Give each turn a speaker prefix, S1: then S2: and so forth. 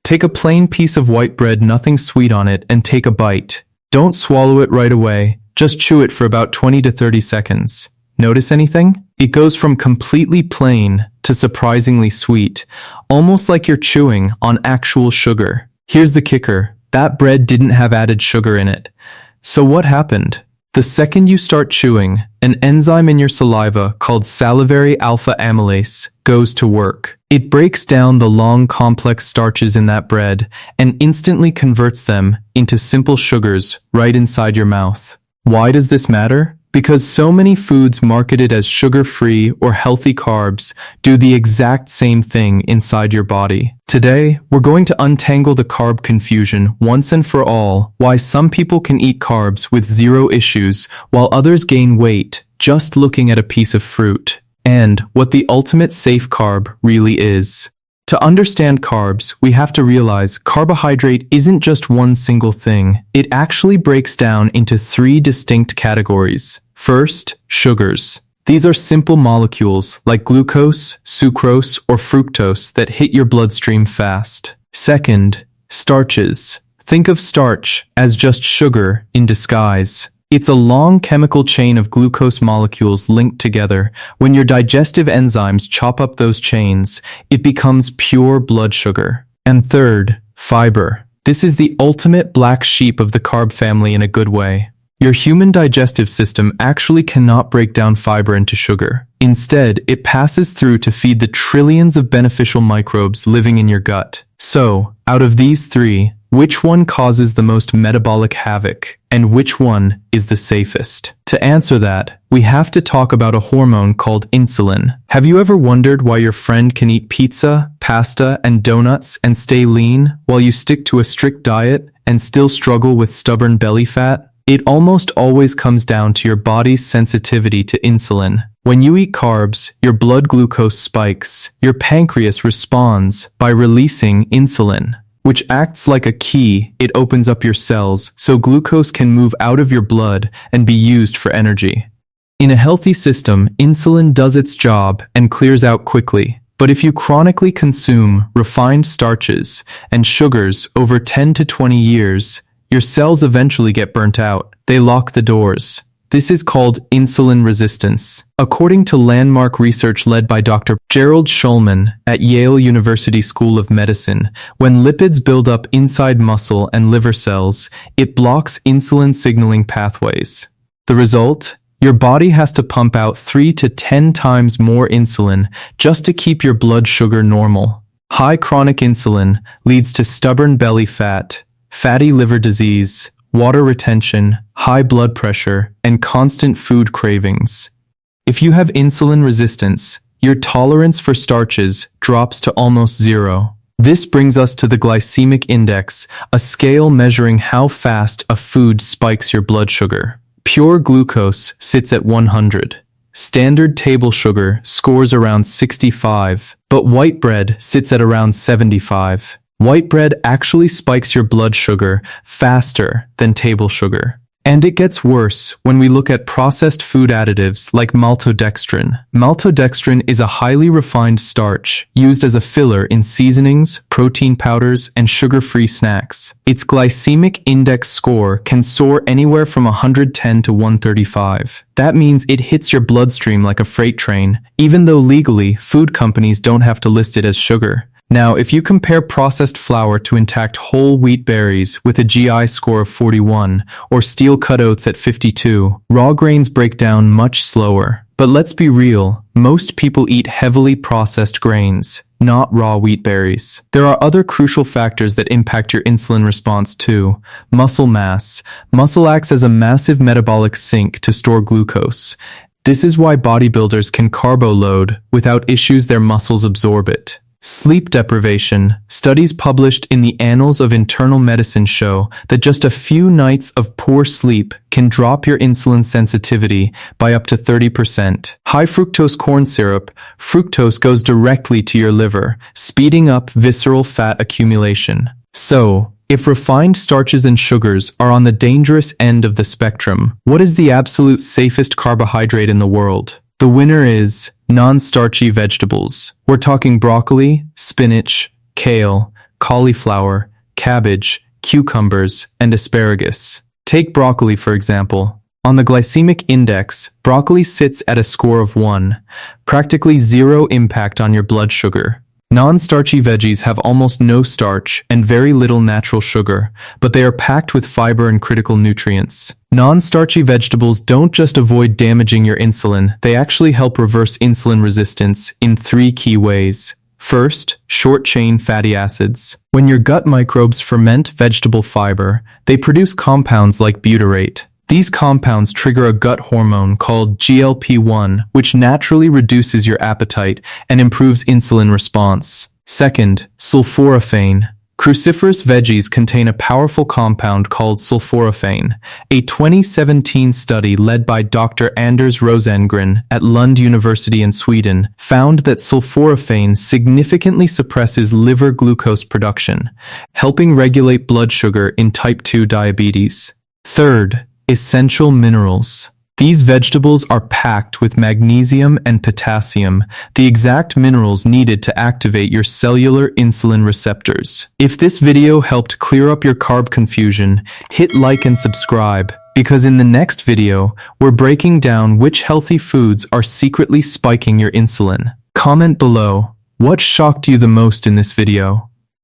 S1: Take a plain piece of white bread, nothing sweet on it, and take a bite. Don't swallow it right away, just chew it for about 20 to 30 seconds. Notice anything? It goes from completely plain to surprisingly sweet, almost like you're chewing on actual sugar. Here's the kicker, that bread didn't have added sugar in it. So what happened? The second you start chewing, an enzyme in your saliva called salivary alpha amylase goes to work. It breaks down the long complex starches in that bread and instantly converts them into simple sugars right inside your mouth. Why does this matter? Because so many foods marketed as sugar-free or healthy carbs do the exact same thing inside your body. Today, we're going to untangle the carb confusion once and for all, why some people can eat carbs with zero issues while others gain weight just looking at a piece of fruit, and what the ultimate safe carb really is. To understand carbs, we have to realize carbohydrate isn't just one single thing. It actually breaks down into three distinct categories. First, sugars. These are simple molecules like glucose, sucrose, or fructose that hit your bloodstream fast. Second, starches. Think of starch as just sugar in disguise. It's a long chemical chain of glucose molecules linked together. When your digestive enzymes chop up those chains, it becomes pure blood sugar. And third, fiber. This is the ultimate black sheep of the carb family in a good way. Your human digestive system actually cannot break down fiber into sugar. Instead, it passes through to feed the trillions of beneficial microbes living in your gut. So, out of these three, which one causes the most metabolic havoc, and which one is the safest? To answer that, we have to talk about a hormone called insulin. Have you ever wondered why your friend can eat pizza, pasta, and donuts and stay lean, while you stick to a strict diet and still struggle with stubborn belly fat? It almost always comes down to your body's sensitivity to insulin. When you eat carbs, your blood glucose spikes. Your pancreas responds by releasing insulin, which acts like a key. It opens up your cells so glucose can move out of your blood and be used for energy. In a healthy system, insulin does its job and clears out quickly. But if you chronically consume refined starches and sugars over 10 to 20 years, your cells eventually get burnt out. They lock the doors. This is called insulin resistance. According to landmark research led by Dr. Gerald Shulman at Yale University School of Medicine, when lipids build up inside muscle and liver cells, it blocks insulin signaling pathways. The result? Your body has to pump out 3 to 10 times more insulin just to keep your blood sugar normal. High chronic insulin leads to stubborn belly fat, fatty liver disease, water retention, high blood pressure, and constant food cravings. If you have insulin resistance, your tolerance for starches drops to almost zero. This brings us to the glycemic index, a scale measuring how fast a food spikes your blood sugar. Pure glucose sits at 100. Standard table sugar scores around 65, but white bread sits at around 75. White bread actually spikes your blood sugar faster than table sugar. And it gets worse when we look at processed food additives like maltodextrin. Maltodextrin is a highly refined starch used as a filler in seasonings, protein powders, and sugar-free snacks. Its glycemic index score can soar anywhere from 110 to 135. That means it hits your bloodstream like a freight train, even though legally, food companies don't have to list it as sugar. Now, if you compare processed flour to intact whole wheat berries with a GI score of 41, or steel-cut oats at 52, raw grains break down much slower. But let's be real, most people eat heavily processed grains, not raw wheat berries. There are other crucial factors that impact your insulin response too. Muscle mass. Muscle acts as a massive metabolic sink to store glucose. This is why bodybuilders can carbo-load without issues their muscles absorb it. Sleep deprivation. Studies published in the Annals of Internal Medicine show that just a few nights of poor sleep can drop your insulin sensitivity by up to 30%. High fructose corn syrup. Fructose goes directly to your liver, speeding up visceral fat accumulation. So, if refined starches and sugars are on the dangerous end of the spectrum, what is the absolute safest carbohydrate in the world? The winner is non-starchy vegetables. We're talking broccoli, spinach, kale, cauliflower, cabbage, cucumbers, and asparagus. Take broccoli, for example. On the glycemic index, broccoli sits at a score of 1, practically zero impact on your blood sugar. Non-starchy veggies have almost no starch and very little natural sugar, but they are packed with fiber and critical nutrients. Non-starchy vegetables don't just avoid damaging your insulin, they actually help reverse insulin resistance in 3 key ways. First, short-chain fatty acids. When your gut microbes ferment vegetable fiber, they produce compounds like butyrate. These compounds trigger a gut hormone called GLP-1, which naturally reduces your appetite and improves insulin response. Second, sulforaphane. Cruciferous veggies contain a powerful compound called sulforaphane. A 2017 study led by Dr. Anders Rosengren at Lund University in Sweden found that sulforaphane significantly suppresses liver glucose production, helping regulate blood sugar in type 2 diabetes. Third, essential minerals. These vegetables are packed with magnesium and potassium, the exact minerals needed to activate your cellular insulin receptors. If this video helped clear up your carb confusion, hit like and subscribe, because in the next video, we're breaking down which healthy foods are secretly spiking your insulin. Comment below, what shocked you the most in this video?